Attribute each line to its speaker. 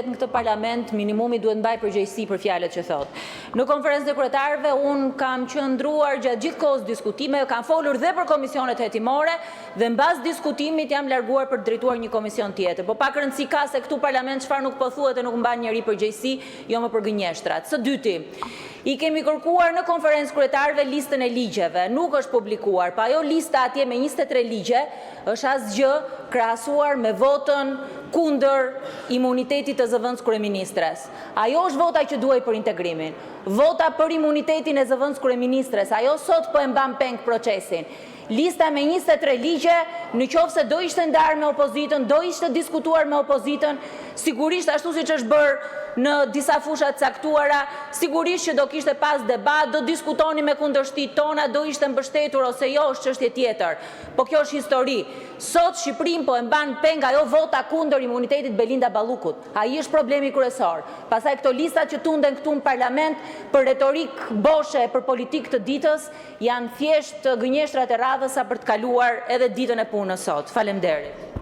Speaker 1: në këtë parlament minimumi duhet mbaj përgjegjësi për fjalët që thot. Në konferencën e kryetarëve unë kam qëndruar gjatë gjithë kohës diskutimeve, kam folur dhe për komisionet hetimore dhe mbas diskutimit jam larguar për të drejtuar një komision tjetër. Po pak rëndësi ka se këtu parlament çfarë nuk po thuhet e nuk mban njëri përgjegjësi, jo më për gënjeshtrat. Së dyti, i kemi kërkuar në konferencë kryetarëve listën e ligjeve, nuk është publikuar, pa ajo lista atje me 23 ligje është asgjë krahasuar me votën kundër imunitetit të zëvendës kryeministres. Ajo është vota që duhej për integrimin. Vota për imunitetin e zëvendës kryeministres, ajo sot po e mban peng procesin. Lista me 23 ligje, në qoftë se do ishte ndarë me opozitën, do ishte diskutuar me opozitën, sigurisht ashtu siç është bërë në disa fusha të caktuara, sigurisht që do kishte pas debat, do diskutoni me kundërshtit tona, do ishte mbështetur ose jo, është çështje tjetër. Po kjo është histori. Sot Shqipërinë po e mban peng ajo vota kundër imunitetit Belinda Ballukut. Ai është problemi kryesor. Pastaj këto lista që tunden këtu në parlament për retorik boshe, për politikë të ditës, janë thjesht gënjeshtrat e radhës sa për të kaluar edhe ditën e punës sot. Faleminderit.